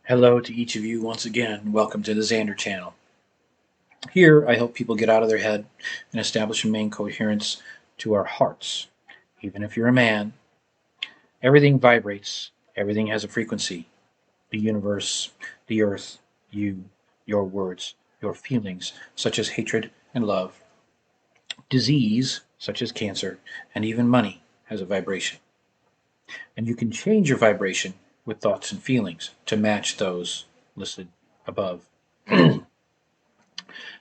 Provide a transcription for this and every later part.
Hello to each of you once again. Welcome to the Zander channel. Here, I help people get out of their head and establish and maintain coherence to our hearts. Even if you're a man, everything vibrates, everything has a frequency. The universe, the earth, you, your words, your feelings, such as hatred and love, disease, such as cancer, and even money, has a vibration. And you can change your vibration with thoughts and feelings to match those listed above.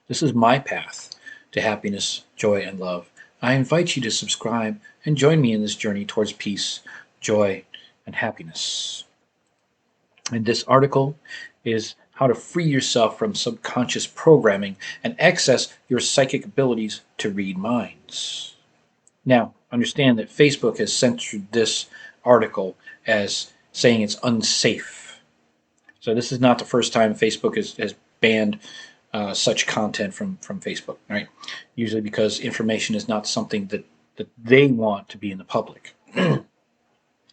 This is my path to happiness, joy, and love. I invite you to subscribe and join me in this journey towards peace, joy, and happiness. And this article is how to free yourself from subconscious programming and access your psychic abilities to read minds. Now, understand that Facebook has censored this article as saying it's unsafe. So this is not the first time Facebook has banned such content from Facebook, right? Usually because information is not something that they want to be in the public.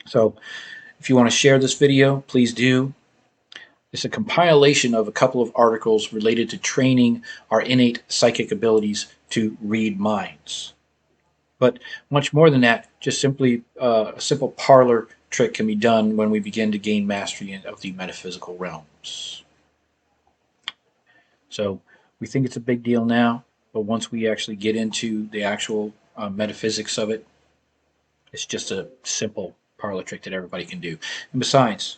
So if you want to share this video, please do. It's a compilation of a couple of articles related to training our innate psychic abilities to read minds. But much more than that, just simply a simple parlor trick can be done when we begin to gain mastery of the metaphysical realms. So we think it's a big deal now, but once we actually get into the actual metaphysics of it, it's just a simple parlor trick that everybody can do. And besides,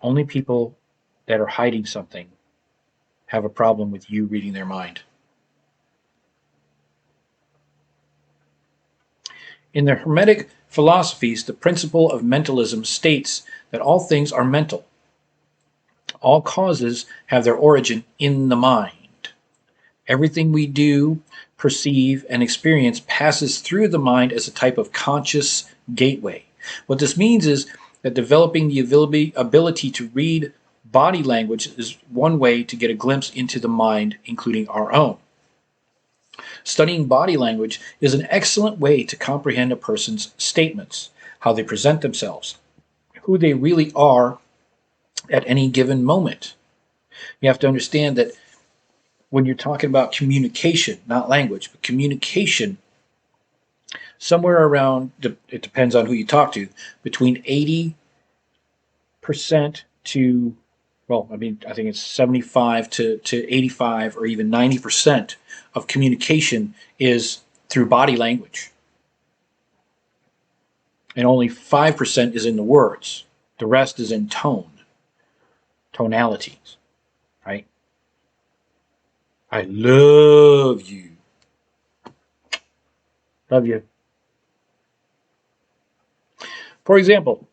only people that are hiding something have a problem with you reading their mind. In the Hermetic philosophies, the principle of mentalism states that all things are mental. All causes have their origin in the mind. Everything we do, perceive, and experience passes through the mind as a type of conscious gateway. What this means is that developing the ability to read body language is one way to get a glimpse into the mind, including our own. Studying body language is an excellent way to comprehend a person's statements, how they present themselves, who they really are at any given moment. You have to understand that when you're talking about communication, not language, but communication, somewhere around, it depends on who you talk to, between 80% to, I think it's 75 to 85 or even 90% of communication is through body language. And only 5% is in the words. The rest is in tonalities, right? I love you. Love you. For example,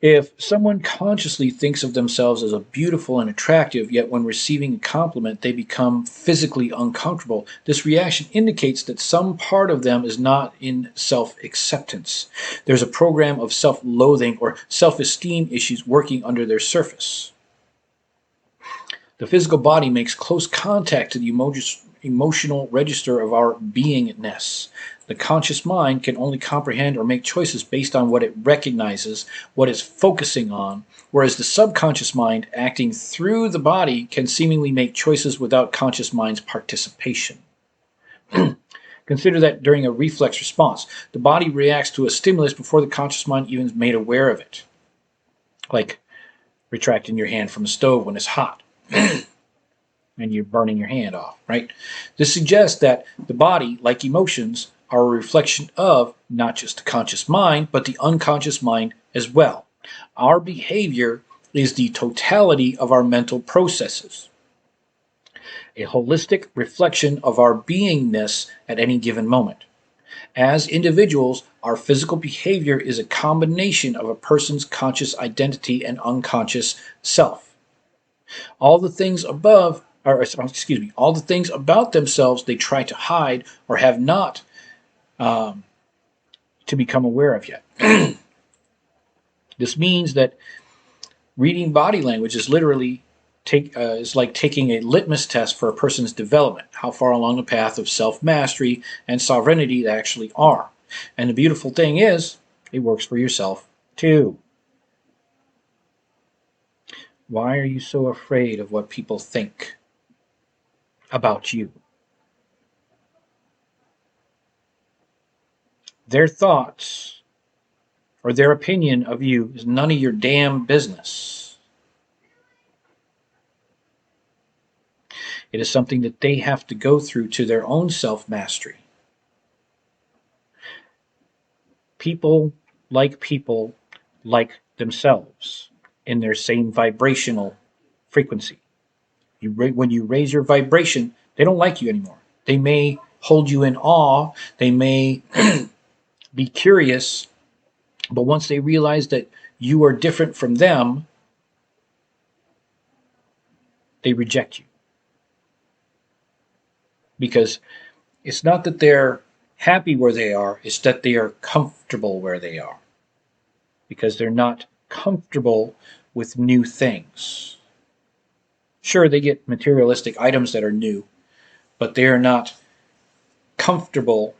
if someone consciously thinks of themselves as a beautiful and attractive, yet when receiving a compliment they become physically uncomfortable, this reaction indicates that some part of them is not in self-acceptance. There's a program of self-loathing or self-esteem issues working under their surface. The physical body makes close contact to the emotional register of our beingness. The conscious mind can only comprehend or make choices based on what it recognizes, what it's focusing on, whereas the subconscious mind, acting through the body, can seemingly make choices without conscious mind's participation. Consider that during a reflex response, the body reacts to a stimulus before the conscious mind even is made aware of it. Like retracting your hand from a stove when it's hot. And you're burning your hand off, right? This suggests that the body, like emotions, are a reflection of not just the conscious mind, but the unconscious mind as well. Our behavior is the totality of our mental processes, a holistic reflection of our beingness at any given moment. As individuals, our physical behavior is a combination of a person's conscious identity and unconscious self. All the things about themselves they try to hide or have not to become aware of yet. This means that reading body language is literally is like taking a litmus test for a person's development, how far along the path of self-mastery and sovereignty they actually are. And the beautiful thing is, it works for yourself too. Why are you so afraid of what people think about you? Their thoughts or their opinion of you is none of your damn business. It is something that they have to go through to their own self-mastery. People like themselves in their same vibrational frequency. When you raise your vibration, they don't like you anymore. They may hold you in awe. They may be curious. But once they realize that you are different from them, they reject you. Because it's not that they're happy where they are, it's that they are comfortable where they are. Because they're not comfortable with new things. Sure, they get materialistic items that are new, but they are not comfortable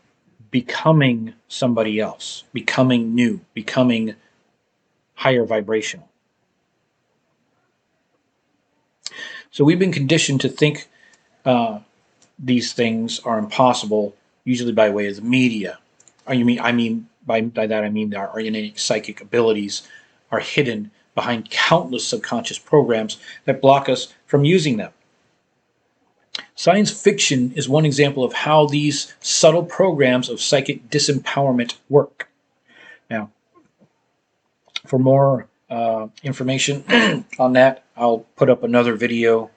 becoming somebody else, becoming new, becoming higher vibrational. So we've been conditioned to think these things are impossible, usually by way of the media. By that I mean our innate psychic abilities are hidden behind countless subconscious programs that block us from using them. Science fiction is one example of how these subtle programs of psychic disempowerment work. Now, for more information on that, I'll put up another video,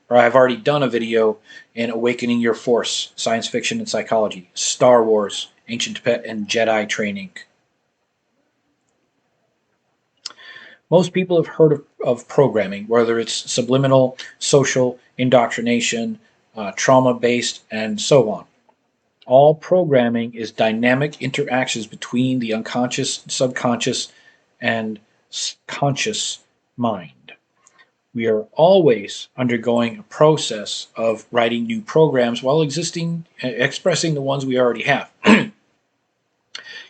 or I've already done a video in Awakening Your Force, Science Fiction and Psychology, Star Wars, Ancient Pet, and Jedi Training. Most people have heard of programming, whether it's subliminal, social, indoctrination, trauma-based, and so on. All programming is dynamic interactions between the unconscious, subconscious, and conscious mind. We are always undergoing a process of writing new programs while expressing the ones we already have.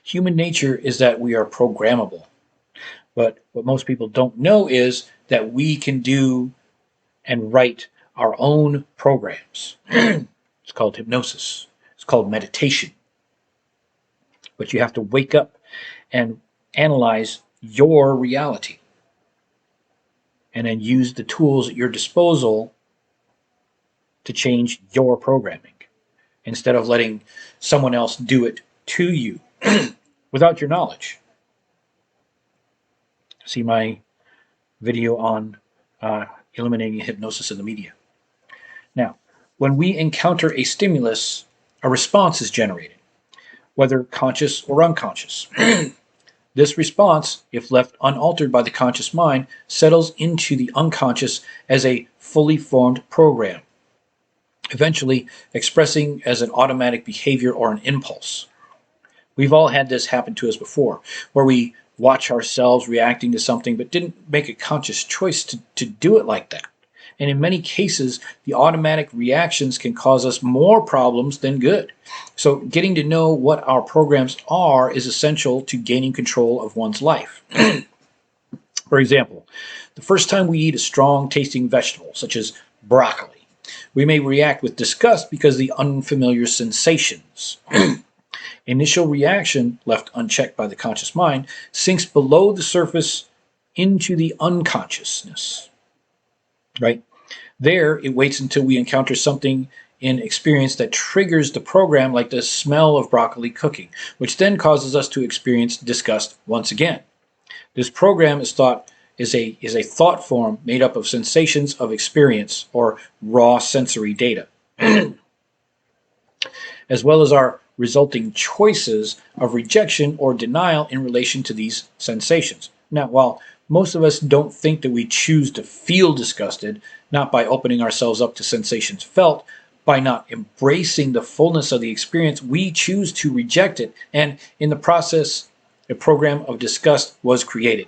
Human nature is that we are programmable. But what most people don't know is that we can do and write our own programs. It's called hypnosis. It's called meditation. But you have to wake up and analyze your reality and then use the tools at your disposal to change your programming instead of letting someone else do it to you without your knowledge. See my video on eliminating hypnosis in the media. Now, when we encounter a stimulus, a response is generated, whether conscious or unconscious. This response, if left unaltered by the conscious mind, settles into the unconscious as a fully formed program, eventually expressing as an automatic behavior or an impulse. We've all had this happen to us before, where we watch ourselves reacting to something but didn't make a conscious choice to do it like that. And in many cases, the automatic reactions can cause us more problems than good. So getting to know what our programs are is essential to gaining control of one's life. For example, the first time we eat a strong tasting vegetable, such as broccoli, we may react with disgust because of the unfamiliar sensations. Initial reaction, left unchecked by the conscious mind, sinks below the surface into the unconsciousness. Right? There, it waits until we encounter something in experience that triggers the program, like the smell of broccoli cooking, which then causes us to experience disgust once again. This program is a thought form made up of sensations of experience, or raw sensory data, as well as our resulting choices of rejection or denial in relation to these sensations. Now, while most of us don't think that we choose to feel disgusted, not by opening ourselves up to sensations felt, by not embracing the fullness of the experience, we choose to reject it. And in the process, a program of disgust was created.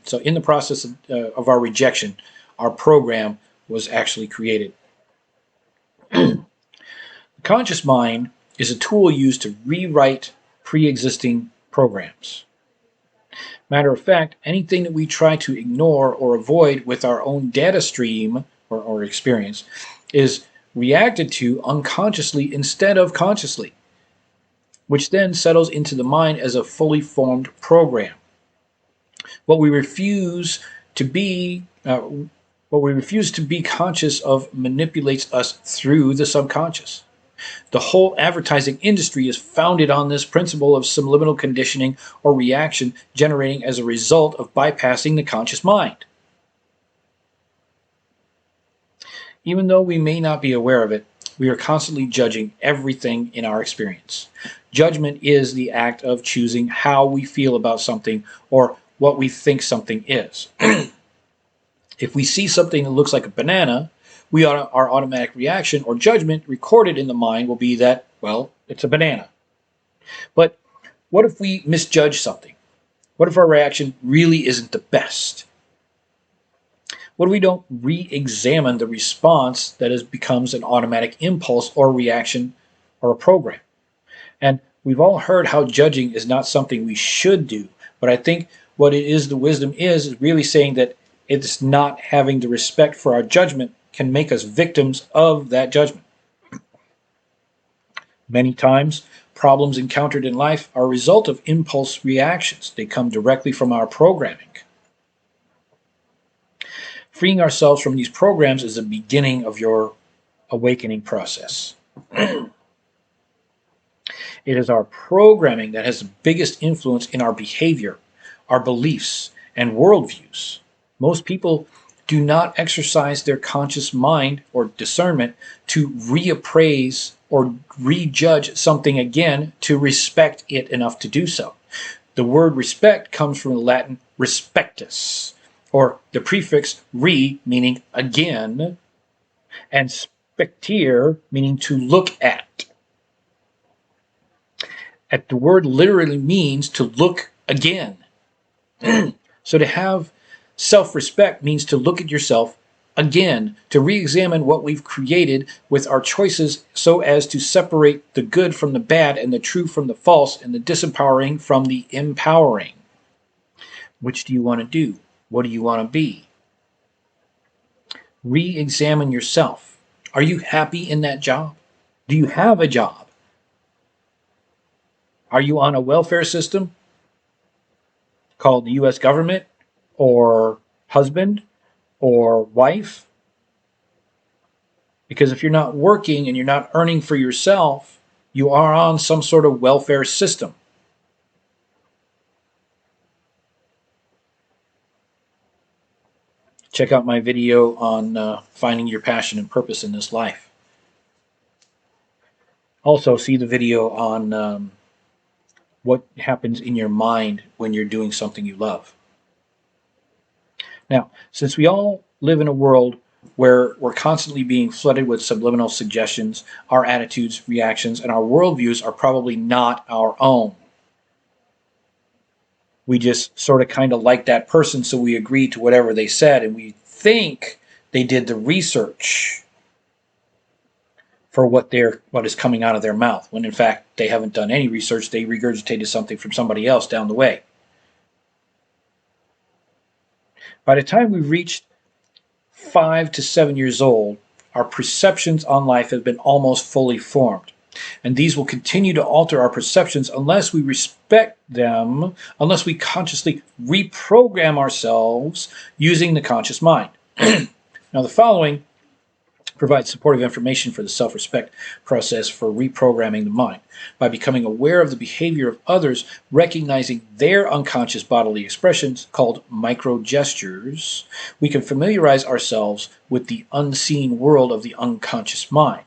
So in the process of our rejection, our program was actually created. The conscious mind is a tool used to rewrite pre-existing programs. Matter of fact, anything that we try to ignore or avoid with our own data stream or experience is reacted to unconsciously instead of consciously, which then settles into the mind as a fully formed program. What we refuse to be, what we refuse to be conscious of manipulates us through the subconscious. The whole advertising industry is founded on this principle of subliminal conditioning or reaction generating as a result of bypassing the conscious mind. Even though we may not be aware of it, we are constantly judging everything in our experience. Judgment is the act of choosing how we feel about something or what we think something is. If we see something that looks like a banana, our automatic reaction or judgment recorded in the mind will be that, well, it's a banana. But what if we misjudge something? What if our reaction really isn't the best? What if we don't re-examine the response that becomes an automatic impulse or reaction or a program? And we've all heard how judging is not something we should do, but I think what it is, the wisdom is really saying that it's not having the respect for our judgment can make us victims of that judgment. Many times, problems encountered in life are a result of impulse reactions. They come directly from our programming. Freeing ourselves from these programs is the beginning of your awakening process. It is our programming that has the biggest influence in our behavior, our beliefs, and worldviews. Most people do not exercise their conscious mind or discernment to reappraise or rejudge something again to respect it enough to do so. The word respect comes from the Latin respectus, or the prefix re, meaning again, and spectere, meaning to look at. And the word literally means to look again. So to have self-respect means to look at yourself again, to re-examine what we've created with our choices so as to separate the good from the bad and the true from the false and the disempowering from the empowering. Which do you want to do? What do you want to be? Re-examine yourself. Are you happy in that job? Do you have a job? Are you on a welfare system called the U.S. government or husband or wife? Because if you're not working and you're not earning for yourself, you are on some sort of welfare system. Check out my video on finding your passion and purpose in this life. Also, see the video on what happens in your mind when you're doing something you love. Now, since we all live in a world where we're constantly being flooded with subliminal suggestions, our attitudes, reactions, and our worldviews are probably not our own. We just sort of kind of like that person, so we agree to whatever they said, and we think they did the research for what is coming out of their mouth, when in fact they haven't done any research. They regurgitated something from somebody else down the way. By the time we've reached 5 to 7 years old, our perceptions on life have been almost fully formed. And these will continue to alter our perceptions unless we respect them, unless we consciously reprogram ourselves using the conscious mind. Now, the following provides supportive information for the self-respect process for reprogramming the mind. By becoming aware of the behavior of others, recognizing their unconscious bodily expressions, called micro-gestures, we can familiarize ourselves with the unseen world of the unconscious mind.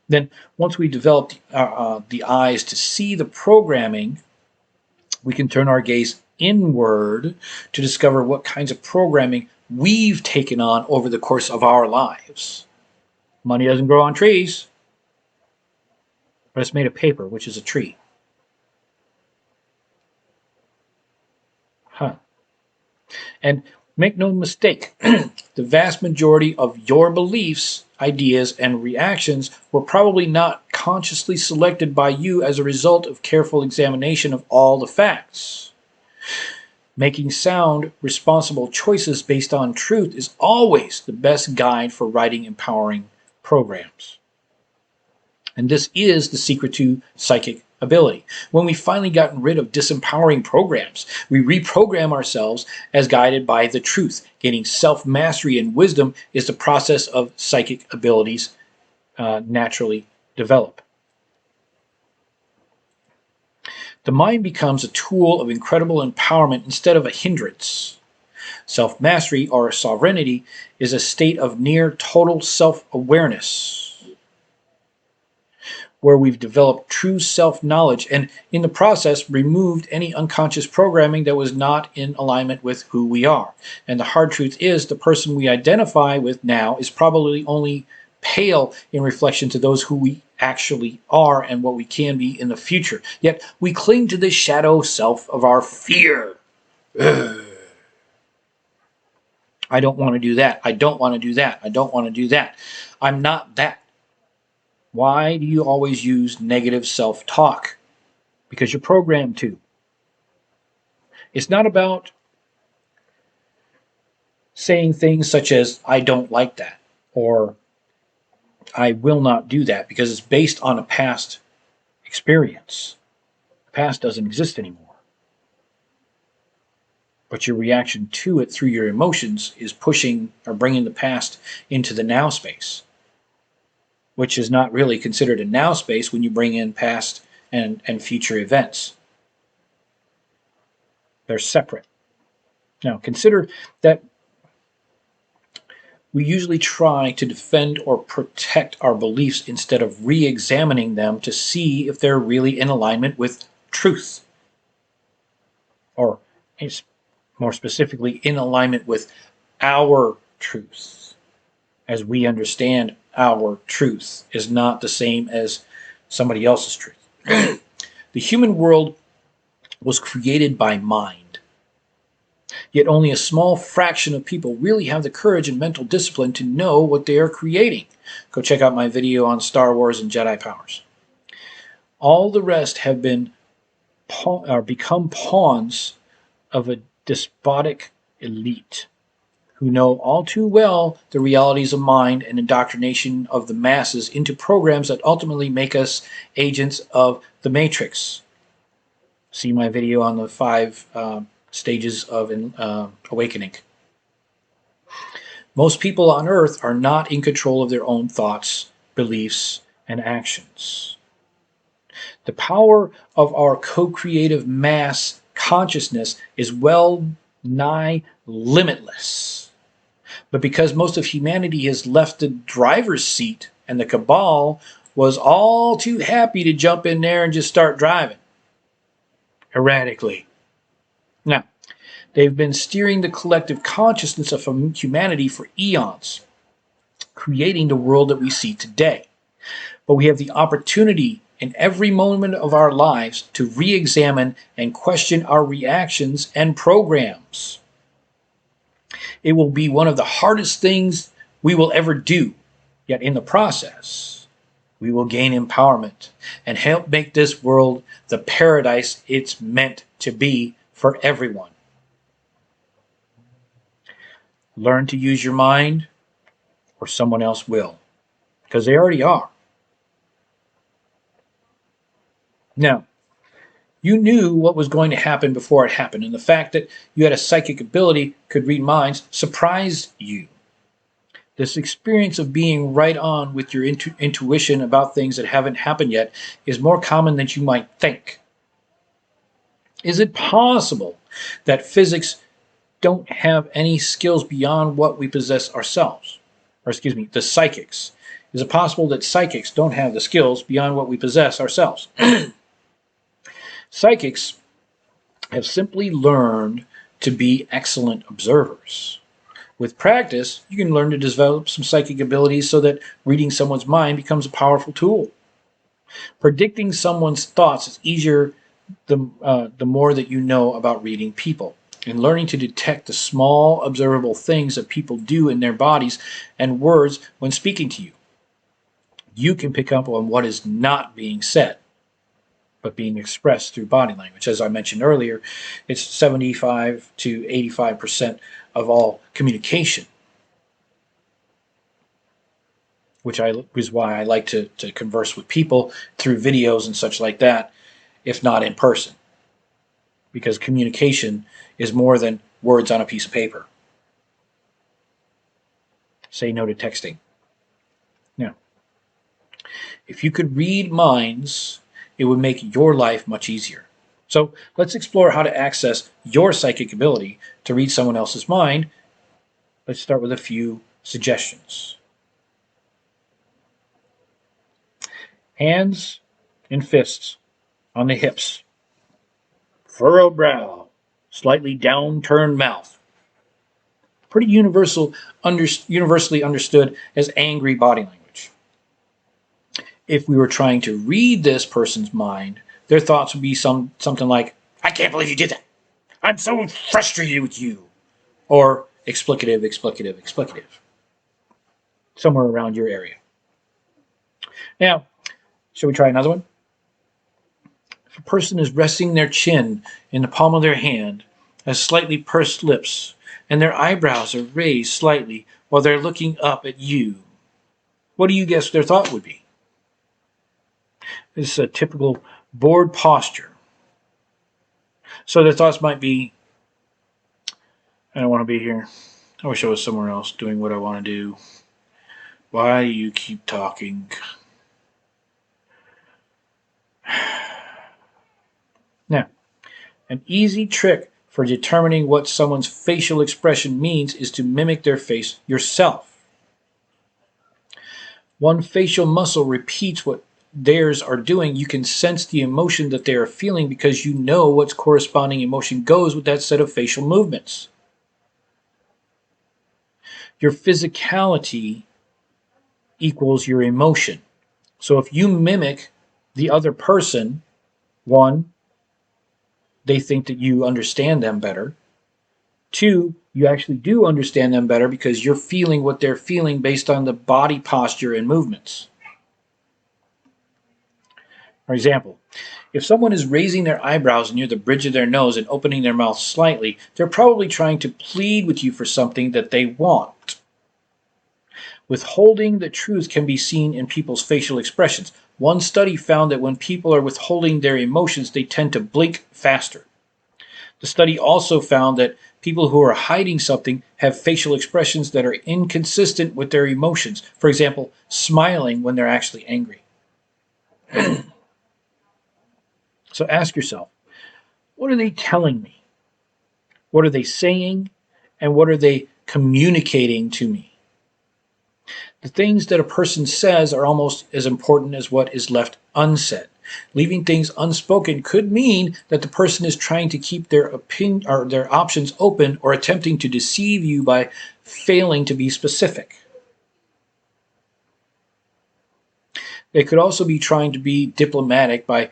Then, once we develop the eyes to see the programming, we can turn our gaze inward to discover what kinds of programming we've taken on over the course of our lives. Money doesn't grow on trees, but it's made of paper, which is a tree. And make no mistake, the vast majority of your beliefs, ideas, and reactions were probably not consciously selected by you as a result of careful examination of all the facts. Making sound, responsible choices based on truth is always the best guide for writing empowering programs. And this is the secret to psychic ability. When we've finally gotten rid of disempowering programs, we reprogram ourselves as guided by the truth. Gaining self-mastery and wisdom is the process of psychic abilities naturally develop. The mind becomes a tool of incredible empowerment instead of a hindrance. Self-mastery, or sovereignty, is a state of near total self-awareness, where we've developed true self-knowledge and, in the process, removed any unconscious programming that was not in alignment with who we are. And the hard truth is, the person we identify with now is probably only pale in reflection to those who we actually are and what we can be in the future. Yet we cling to the shadow self of our fear. I don't want to do that. I don't want to do that. I don't want to do that. I'm not that. Why do you always use negative self-talk? Because you're programmed to. It's not about saying things such as, I don't like that, or I will not do that, because it's based on a past experience. The past doesn't exist anymore. But your reaction to it through your emotions is pushing or bringing the past into the now space, which is not really considered a now space when you bring in past and future events. They're separate. Now, consider that we usually try to defend or protect our beliefs instead of re-examining them to see if they're really in alignment with truth. Or, more specifically, in alignment with our truth. As we understand our truth is not the same as somebody else's truth. The human world was created by mind. Yet only a small fraction of people really have the courage and mental discipline to know what they are creating. Go check out my video on Star Wars and Jedi powers. All the rest have become pawns of a despotic elite who know all too well the realities of mind and indoctrination of the masses into programs that ultimately make us agents of the Matrix. See my video on the 5 stages of awakening. Most people on Earth are not in control of their own thoughts, beliefs, and actions. The power of our co-creative mass consciousness is well nigh limitless. But because most of humanity has left the driver's seat and the cabal was all too happy to jump in there and just start driving erratically. Now, they've been steering the collective consciousness of humanity for eons, creating the world that we see today. But we have the opportunity in every moment of our lives to re-examine and question our reactions and programs. It will be one of the hardest things we will ever do, yet in the process, we will gain empowerment and help make this world the paradise it's meant to be for everyone. Learn to use your mind, or someone else will, because they already are. Now, you knew what was going to happen before it happened, and the fact that you had a psychic ability, could read minds, surprised you. This experience of being right on with your intuition about things that haven't happened yet is more common than you might think. Is it possible that physics don't have any skills beyond what we possess ourselves? Or excuse me, the psychics. Is it possible that psychics don't have the skills beyond what we possess ourselves? Psychics have simply learned to be excellent observers. With practice, you can learn to develop some psychic abilities so that reading someone's mind becomes a powerful tool. Predicting someone's thoughts is easier the more that you know about reading people, and learning to detect the small observable things that people do in their bodies and words when speaking to you. You can pick up on what is not being said. but being expressed through body language. As I mentioned earlier, it's 75 to 85% of all communication, which is why I like to converse with people through videos and such like that, if not in person, because communication is more than words on a piece of paper. Say no to texting. Now, if you could read minds, it would make your life much easier. So let's explore how to access your psychic ability to read someone else's mind. Let's start with a few suggestions. Hands and fists on the hips. Furrowed brow. Slightly downturned mouth. Pretty universally understood as angry body language. If we were trying to read this person's mind, their thoughts would be something like, I can't believe you did that. I'm so frustrated with you. Or explicative. Somewhere around your area. Now, shall we try another one? If a person is resting their chin in the palm of their hand, has slightly pursed lips, and their eyebrows are raised slightly while they're looking up at you, what do you guess their thought would be? This is a typical bored posture. So their thoughts might be, I don't want to be here. I wish I was somewhere else doing what I want to do. Why do you keep talking? Now, an easy trick for determining what someone's facial expression means is to mimic their face yourself. One facial muscle repeats what theirs are doing. You can sense the emotion that they are feeling because you know what corresponding emotion goes with that set of facial movements. Your physicality equals your emotion. So if you mimic the other person, one, they think that you understand them better. Two, you actually do understand them better because you're feeling what they're feeling based on the body posture and movements. For example, if someone is raising their eyebrows near the bridge of their nose and opening their mouth slightly, they're probably trying to plead with you for something that they want. Withholding the truth can be seen in people's facial expressions. One study found that when people are withholding their emotions, they tend to blink faster. The study also found that people who are hiding something have facial expressions that are inconsistent with their emotions. For example, smiling when they're actually angry. So ask yourself, what are they telling me? What are they saying? And what are they communicating to me? The things that a person says are almost as important as what is left unsaid. Leaving things unspoken could mean that the person is trying to keep their opinion or their options open or attempting to deceive you by failing to be specific. They could also be trying to be diplomatic by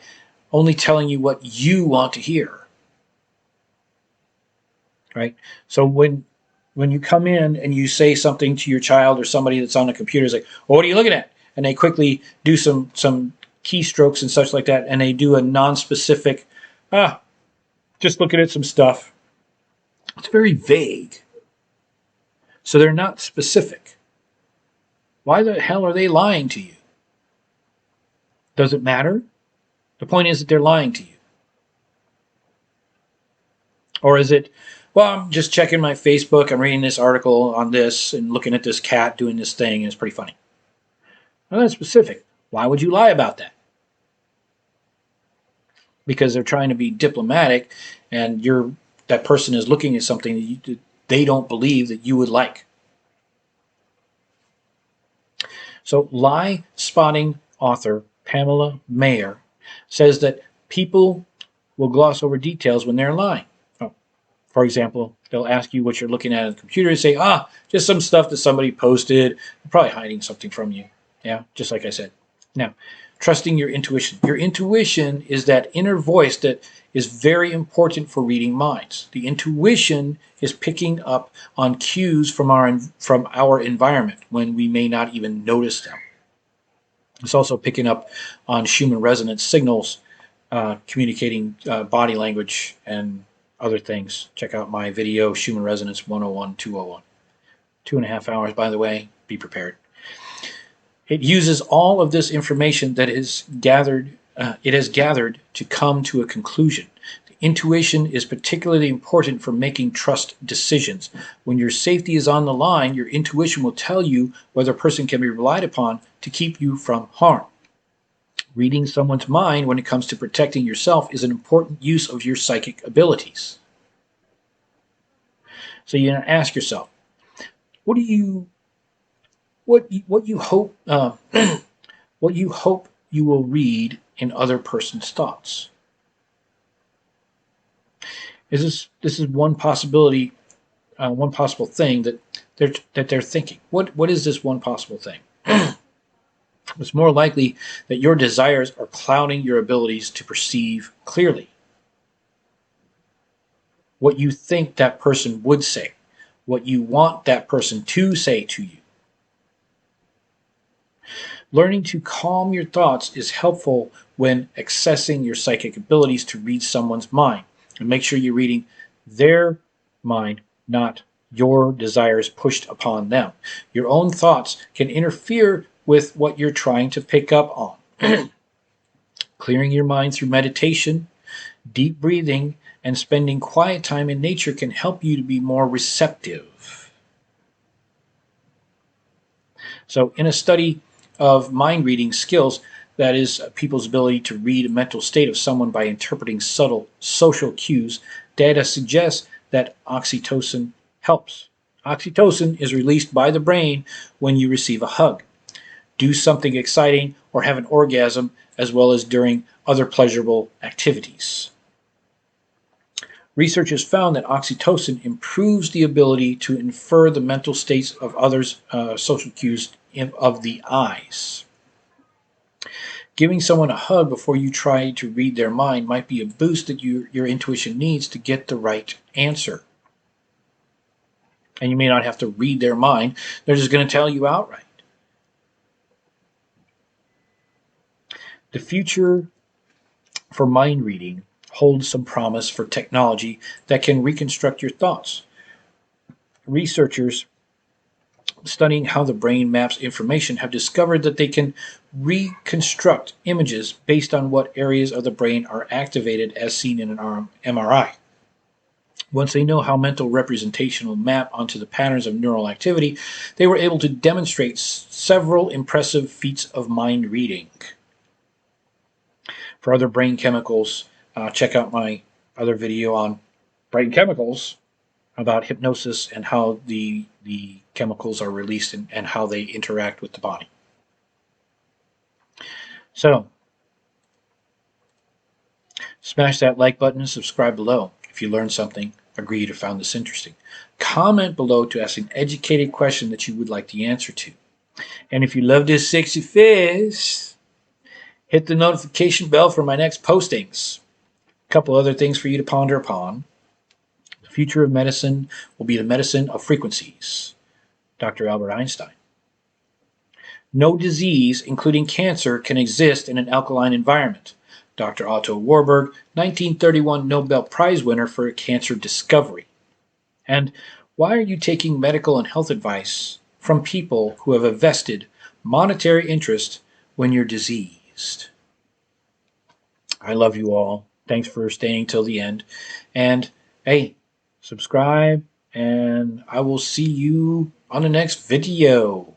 only telling you what you want to hear. Right? So when you come in and you say something to your child or somebody that's on the computer, is like, well, what are you looking at? And they quickly do some keystrokes and such like that, and they do a non-specific, just looking at some stuff. It's very vague. So they're not specific. Why the hell are they lying to you? Does it matter? The point is that they're lying to you. Or is it, well, I'm just checking my Facebook, I'm reading this article on this and looking at this cat doing this thing, and it's pretty funny. Well, that's specific. Why would you lie about that? Because they're trying to be diplomatic, and that person is looking at something that they don't believe that you would like. So lie spotting author Pamela Mayer says that people will gloss over details when they're lying. For example, they'll ask you what you're looking at on the computer and say, just some stuff that somebody posted. They're probably hiding something from you. Yeah, just like I said. Now, trusting your intuition. Your intuition is that inner voice that is very important for reading minds. The intuition is picking up on cues from our environment when we may not even notice them. It's also picking up on Schumann resonance signals communicating body language and other things. Check out my video, Schumann Resonance 101, 201. 2.5 hours, by the way. Be prepared. It uses all of this information that is gathered. It has gathered to come to a conclusion. Intuition is particularly important for making trust decisions. When your safety is on the line, your intuition will tell you whether a person can be relied upon to keep you from harm. Reading someone's mind when it comes to protecting yourself is an important use of your psychic abilities. So you ask yourself, what you hope what you hope you will read in other person's thoughts. This is one possibility, one possible thing that they're thinking. What is this one possible thing? It's more likely that your desires are clouding your abilities to perceive clearly. What you think that person would say, what you want that person to say to you. Learning to calm your thoughts is helpful when accessing your psychic abilities to read someone's mind. And make sure you're reading their mind, not your desires pushed upon them. Your own thoughts can interfere with what you're trying to pick up on. Clearing your mind through meditation, deep breathing, and spending quiet time in nature can help you to be more receptive. So in a study of mind reading skills, that is people's ability to read a mental state of someone by interpreting subtle social cues, data suggests that oxytocin helps. Oxytocin is released by the brain when you receive a hug, do something exciting, or have an orgasm, as well as during other pleasurable activities. Research has found that oxytocin improves the ability to infer the mental states of others' social cues of the eyes. Giving someone a hug before you try to read their mind might be a boost that your intuition needs to get the right answer. And you may not have to read their mind. They're just going to tell you outright. The future for mind reading holds some promise for technology that can reconstruct your thoughts. Researchers studying how the brain maps information have discovered that they can reconstruct images based on what areas of the brain are activated as seen in an MRI. Once they know how mental representation will map onto the patterns of neural activity, they were able to demonstrate several impressive feats of mind reading. For other brain chemicals, check out my other video on brain chemicals about hypnosis and how the chemicals are released and how they interact with the body. So, smash that like button and subscribe below if you learned something, agreed, or found this interesting. Comment below to ask an educated question that you would like the answer to. And if you love this sexy fish, hit the notification bell for my next postings. A couple other things for you to ponder upon. The future of medicine will be the medicine of frequencies. Dr. Albert Einstein. No disease, including cancer, can exist in an alkaline environment. Dr. Otto Warburg, 1931 Nobel Prize winner for cancer discovery. And why are you taking medical and health advice from people who have a vested monetary interest when you're diseased? I love you all. Thanks for staying till the end. And hey, subscribe, and I will see you on the next video.